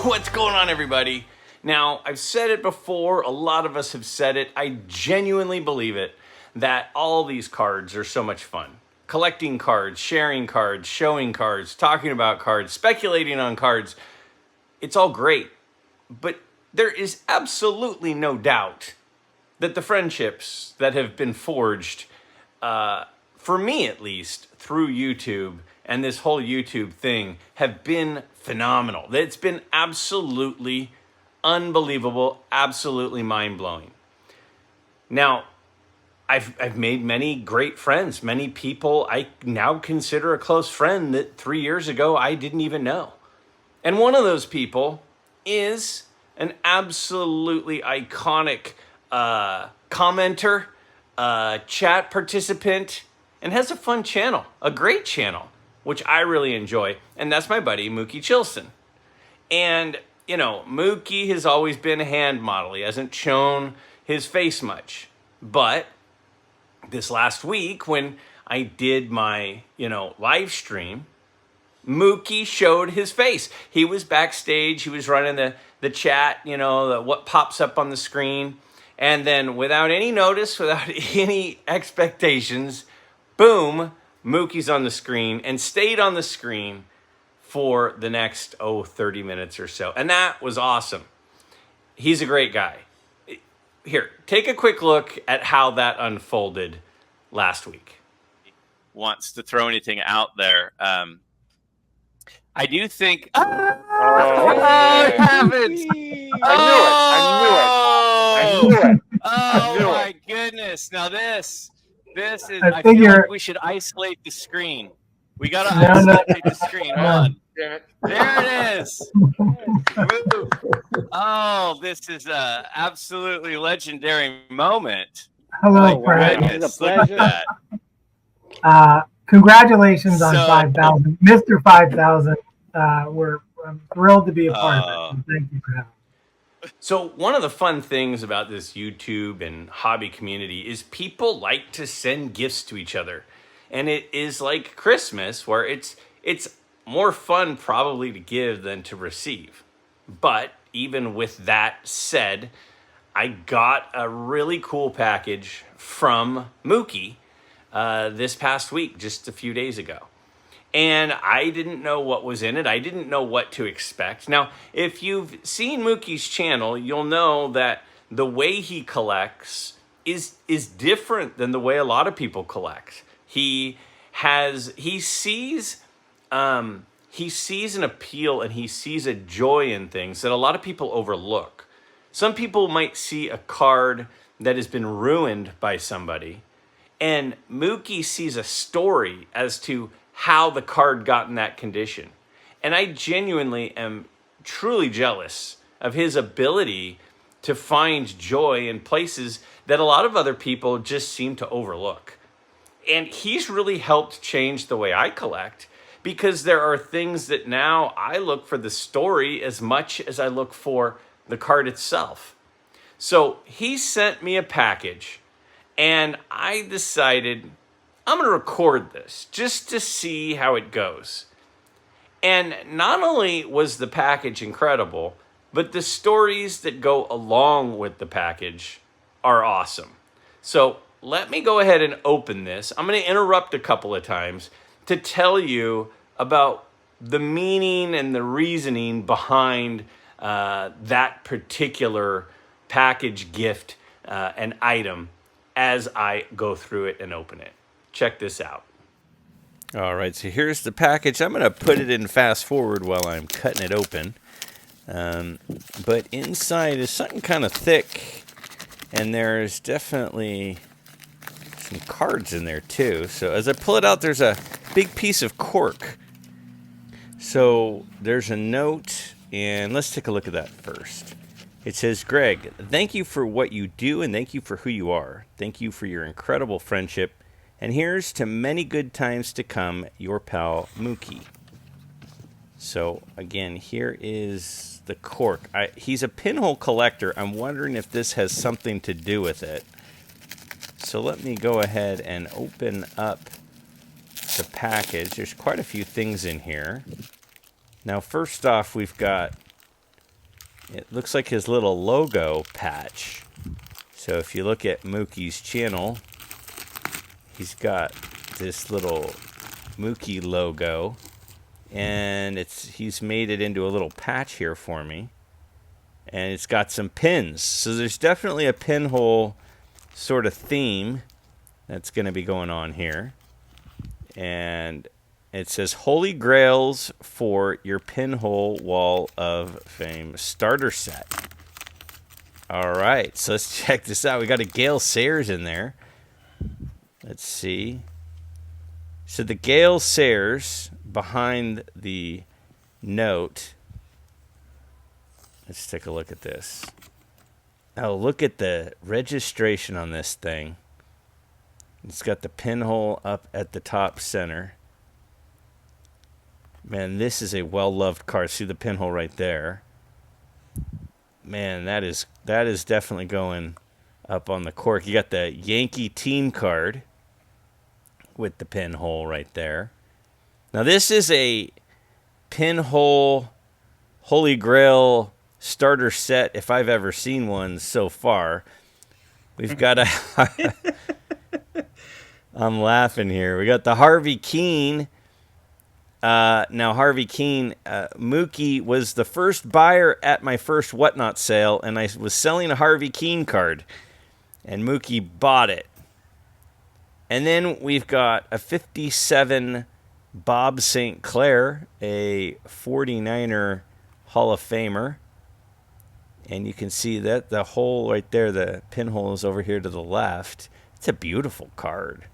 What's going on, everybody? Now, I've said it before, a lot of us have said it, I genuinely believe it, that all these cards are so much fun. Collecting cards, sharing cards, showing cards, talking about cards, speculating on cards, it's all great. But there is absolutely no doubt that the friendships that have been forged, for me at least, through YouTube and this whole YouTube thing have been phenomenal. It's been absolutely unbelievable, absolutely mind-blowing. Now, I've made many great friends, many people I now consider a close friend that 3 years ago I didn't even know. And one of those people is an absolutely iconic commenter, chat participant, and has a fun channel, a great channel, which I really enjoy, and that's my buddy Mookie Chilson. And, you know, Mookie has always been a hand model. He hasn't shown his face much. But this last week when I did my, live stream, Mookie showed his face. He was backstage. He was running the chat, what pops up on the screen. And then without any notice, without any expectations, boom, Mookie's on the screen and stayed on the screen for the next, 30 minutes or so. And that was awesome. He's a great guy. Here, take a quick look at how that unfolded last week. Wants to throw anything out there. I do think... Oh, heavens! I knew it. Oh, my goodness. Now this is... I feel like we should isolate the screen. We got to isolate the screen. Hold on. Damn it. There it is. Oh, this is a absolutely legendary moment. Hello, Fred. It's a pleasure. Congratulations on 5,000, Mr. 5,000. I'm thrilled to be a part of it. Thank you for having me. So one of the fun things about this YouTube and hobby community is people like to send gifts to each other. And it is like Christmas, where it's more fun probably to give than to receive. But even with that said, I got a really cool package from Mookie this past week, just a few days ago. And I didn't know what was in it. I didn't know what to expect. Now, if you've seen Mookie's channel, you'll know that the way he collects is different than the way a lot of people collect. He sees an appeal and he sees a joy in things that a lot of people overlook. Some people might see a card that has been ruined by somebody, and Mookie sees a story as to how the card got in that condition. And I genuinely am truly jealous of his ability to find joy in places that a lot of other people just seem to overlook. And he's really helped change the way I collect, because there are things that now I look for the story as much as I look for the card itself. So he sent me a package, and I decided I'm going to record this just to see how it goes. And not only was the package incredible, but the stories that go along with the package are awesome. So let me go ahead and open this. I'm going to interrupt a couple of times to tell you about the meaning and the reasoning behind that particular package, gift, and item as I go through it and open it. Check this out. All right, so here's the package. I'm going to put it in fast forward while I'm cutting it open. But inside is something kind of thick, and there's definitely some cards in there too. So as I pull it out, there's a big piece of cork. So there's a note, and let's take a look at that first. It says, Greg, thank you for what you do, and thank you for who you are. Thank you for your incredible friendship. And here's to many good times to come, your pal, Mookie. So, again, here is the cork. He's a pinhole collector. I'm wondering if this has something to do with it. So let me go ahead and open up the package. There's quite a few things in here. Now, first off, we've got It looks like his little logo patch. So if you look at Mookie's channel, he's got this little Mookie logo, and he's made it into a little patch here for me. And it's got some pins. So there's definitely a pinhole sort of theme that's going to be going on here. And it says Holy Grails for your Pinhole Wall of Fame starter set. All right, so let's check this out. We got a Gale Sayers in there. Let's see. So the Gale Sayers behind the note. Let's take a look at this. Oh, look at the registration on this thing. It's got the pinhole up at the top center. Man, this is a well-loved card. See the pinhole right there. Man, that is definitely going up on the cork. You got the Yankee team card with the pinhole right there. Now, this is a pinhole Holy Grail starter set if I've ever seen one so far. We've got a... I'm laughing here. We got the Harvey Keene. Now, Harvey Keene, Mookie was the first buyer at my first Whatnot sale, and I was selling a Harvey Keene card, and Mookie bought it. And then we've got a 57 Bob St. Clair, a 49er Hall of Famer. And you can see that the hole right there, the pinhole is over here to the left. It's a beautiful card.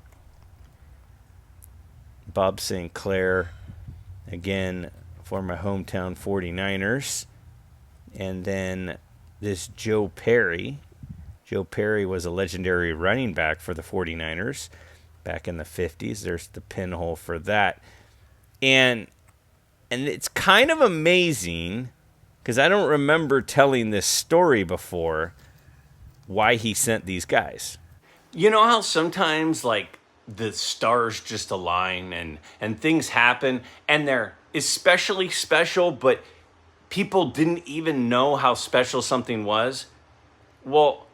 Bob St. Clair, again, for my hometown 49ers. And then this Joe Perry. Joe Perry was a legendary running back for the 49ers back in the 50s. There's the pinhole for that. And it's kind of amazing, because I don't remember telling this story before, why he sent these guys. You know how sometimes, like, the stars just align and things happen, and they're especially special, but people didn't even know how special something was? Well,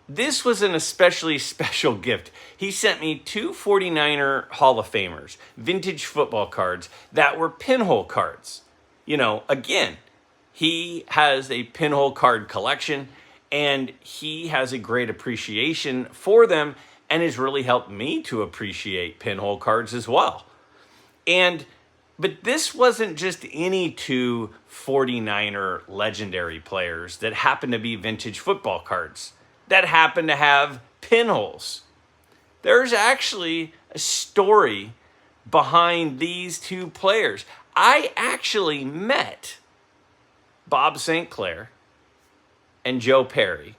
this was an especially special gift. He sent me 2 49er Hall of Famers, vintage football cards that were pinhole cards. You know, again, he has a pinhole card collection, and he has a great appreciation for them, and has really helped me to appreciate pinhole cards as well. But this wasn't just any 2 49er legendary players that happened to be vintage football cards that happened to have pinholes. There's actually a story behind these 2 players. I actually met Bob St. Clair and Joe Perry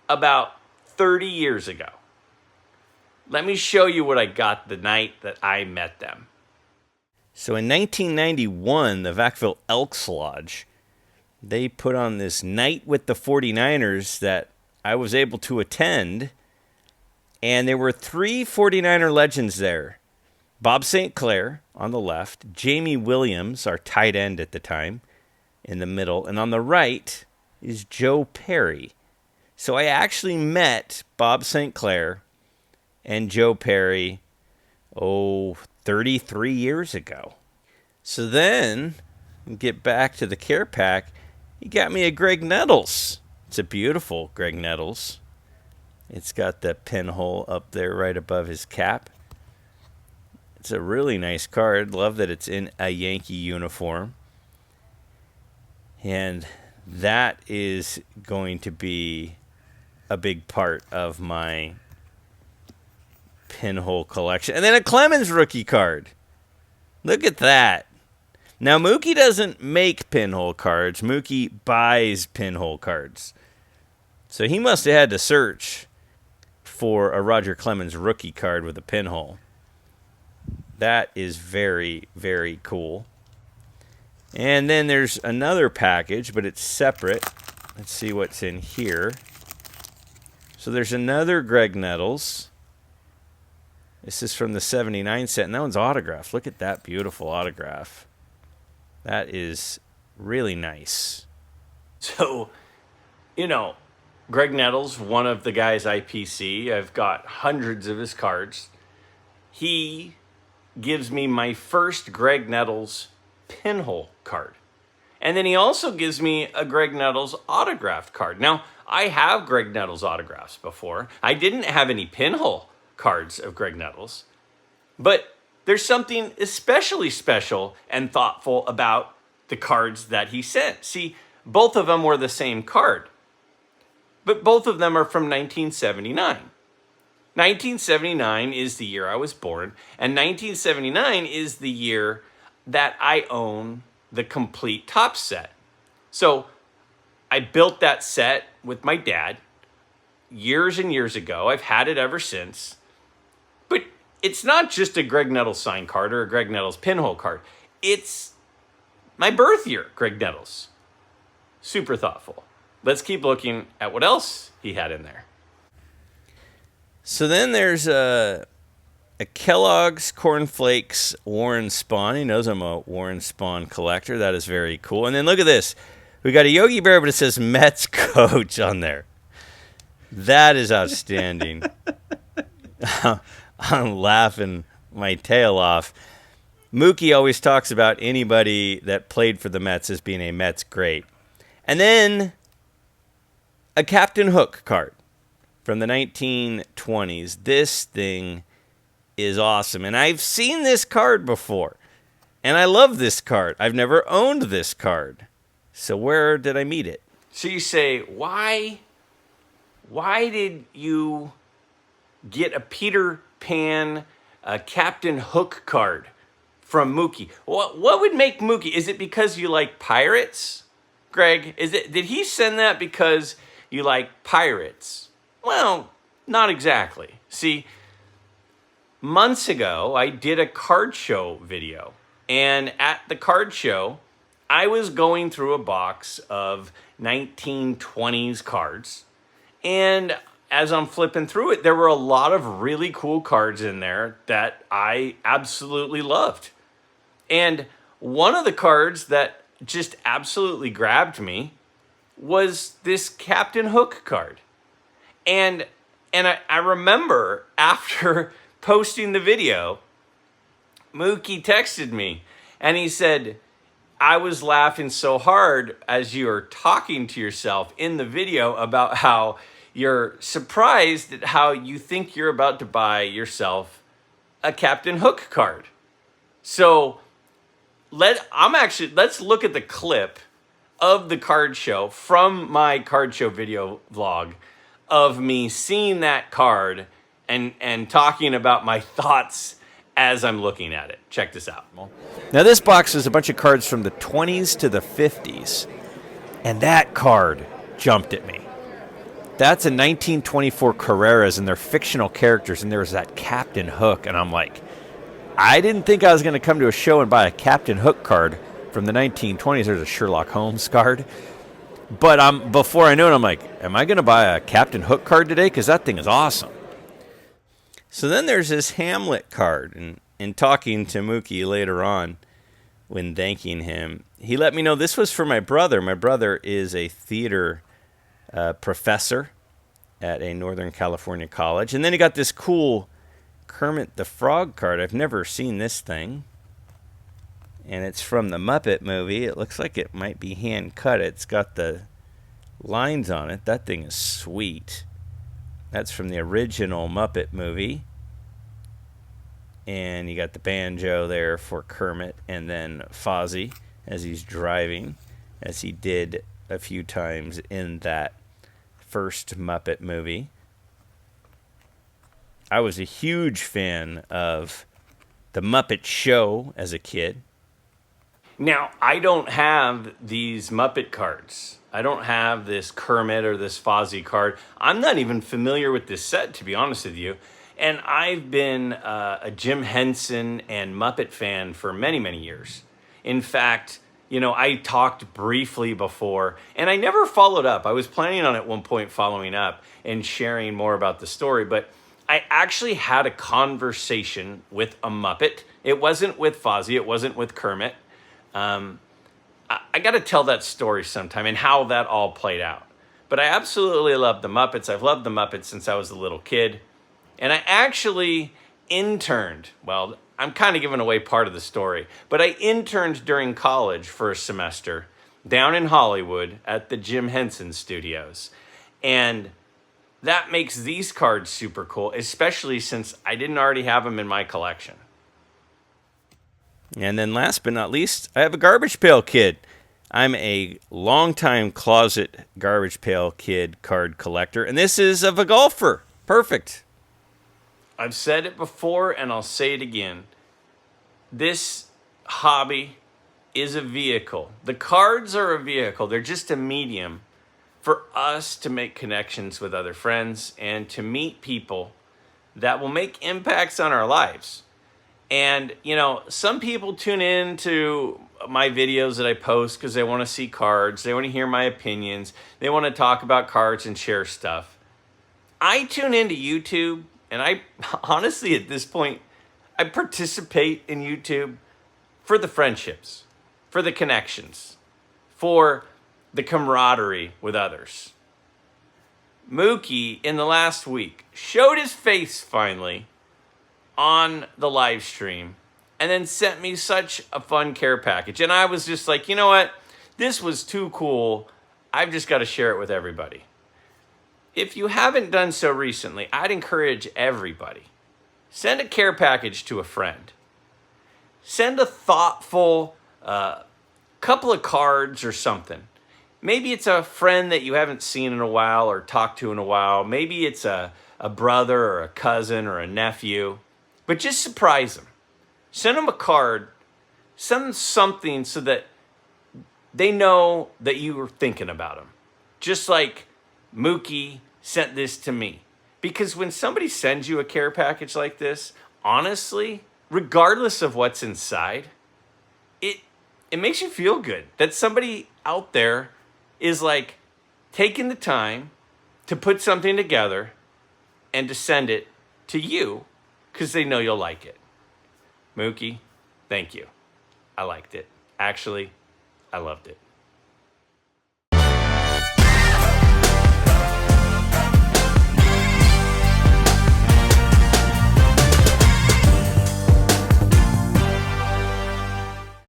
about 30 years ago. Let me show you what I got the night that I met them. So in 1991, the Vacaville Elks Lodge, they put on this night with the 49ers that I was able to attend, and there were 3 49er legends there. Bob St. Clair on the left, Jamie Williams, our tight end at the time, in the middle, and on the right is Joe Perry. So I actually met Bob St. Clair and Joe Perry, 33 years ago. So then, get back to the care pack, he got me a Greg Nettles. It's a beautiful Greg Nettles. It's got the pinhole up there right above his cap. It's a really nice card. Love that it's in a Yankee uniform. And that is going to be a big part of my pinhole collection. And then a Clemens rookie card. Look at that. Now, Mookie doesn't make pinhole cards. Mookie buys pinhole cards. So he must have had to search for a Roger Clemens rookie card with a pinhole. That is very, very cool. And then there's another package, but it's separate. Let's see what's in here. So there's another Greg Nettles. This is from the 79 set, and that one's autographed. Look at that beautiful autograph. That is really nice. So, you know, Greg Nettles, one of the guys I PC, I've got hundreds of his cards. He gives me my first Greg Nettles pinhole card. And then he also gives me a Greg Nettles autographed card. Now, I have Greg Nettles autographs before. I didn't have any pinhole cards of Greg Nettles. But there's something especially special and thoughtful about the cards that he sent. See, both of them were the same card, but both of them are from 1979. 1979 is the year I was born, and 1979 is the year that I own the complete top set. So I built that set with my dad years and years ago. I've had it ever since. But it's not just a Greg Nettles sign card or a Greg Nettles pinhole card. It's my birth year, Greg Nettles. Super thoughtful. Let's keep looking at what else he had in there. So then there's a Kellogg's Corn Flakes Warren Spawn. He knows I'm a Warren Spawn collector. That is very cool. And then look at this. We got a Yogi Bear, but it says Mets coach on there. That is outstanding. I'm laughing my tail off. Mookie always talks about anybody that played for the Mets as being a Mets great. And then a Captain Hook card from the 1920s. This thing is awesome. And I've seen this card before. And I love this card. I've never owned this card. So where did I meet it? So you say, why did you get a Peter Pan Captain Hook card from Mookie? What would make Mookie? Is it because you like pirates, Greg? Did he send that because you like pirates? Well, not exactly. See, months ago, I did a card show video. And at the card show, I was going through a box of 1920s cards. And as I'm flipping through it, there were a lot of really cool cards in there that I absolutely loved. And one of the cards that just absolutely grabbed me was this Captain Hook card. And I remember after posting the video, Mookie texted me and he said, I was laughing so hard as you were talking to yourself in the video about how you're surprised at how you think you're about to buy yourself a Captain Hook card. So let's look at the clip of the card show from my card show video vlog of me seeing that card and talking about my thoughts as I'm looking at it. Check this out. Now this box is a bunch of cards from the 20s to the 50s. And that card jumped at me. That's a 1924 Carreras, and they're fictional characters, and there's that Captain Hook, and I'm like, I didn't think I was going to come to a show and buy a Captain Hook card from the 1920s. There's a Sherlock Holmes card. But before I know it, I'm like, am I going to buy a Captain Hook card today? Because that thing is awesome. So then there's this Hamlet card, and in talking to Mookie later on, when thanking him, he let me know this was for my brother. My brother is a theater professor at a Northern California college. And then he got this cool Kermit the Frog card. I've never seen this thing. And it's from the Muppet movie. It looks like it might be hand cut. It's got the lines on it. That thing is sweet. That's from the original Muppet movie. And you got the banjo there for Kermit, and then Fozzie as he's driving, as he did a few times in that first Muppet movie. I was a huge fan of the Muppet Show as a kid. Now, I don't have these Muppet cards. I don't have this Kermit or this Fozzie card. I'm not even familiar with this set, to be honest with you. And I've been a Jim Henson and Muppet fan for many, many years. In fact, I talked briefly before, and I never followed up. I was planning on at one point following up and sharing more about the story, but I actually had a conversation with a Muppet. It wasn't with Fozzie. It wasn't with Kermit. I got to tell that story sometime and how that all played out. But I absolutely love the Muppets. I've loved the Muppets since I was a little kid. And I actually interned. Well, I'm kind of giving away part of the story. But I interned during college for a semester down in Hollywood at the Jim Henson Studios. And that makes these cards super cool, especially since I didn't already have them in my collection. And then last but not least, I have a Garbage Pail Kid. I'm a longtime closet Garbage Pail Kid card collector, and this is of a golfer. Perfect. I've said it before, and I'll say it again. This hobby is a vehicle. The cards are a vehicle. They're just a medium for us to make connections with other friends and to meet people that will make impacts on our lives. And, you know, some people tune in to my videos that I post because they want to see cards. They want to hear my opinions. They want to talk about cards and share stuff. I tune into YouTube, and I honestly, at this point, I participate in YouTube for the friendships, for the connections, for the camaraderie with others. Mookie, in the last week, showed his face finally on the live stream and then sent me such a fun care package. And I was just like, you know what? This was too cool. I've just got to share it with everybody. If you haven't done so recently, I'd encourage everybody. Send a care package to a friend. Send a thoughtful couple of cards or something. Maybe it's a friend that you haven't seen in a while or talked to in a while. Maybe it's a brother or a cousin or a nephew. But just surprise them. Send them a card. Send them something so that they know that you were thinking about them. Just like Mookie sent this to me. Because when somebody sends you a care package like this, honestly, regardless of what's inside, it makes you feel good that somebody out there is like taking the time to put something together and to send it to you because they know you'll like it. Mookie, thank you. I liked it. Actually, I loved it.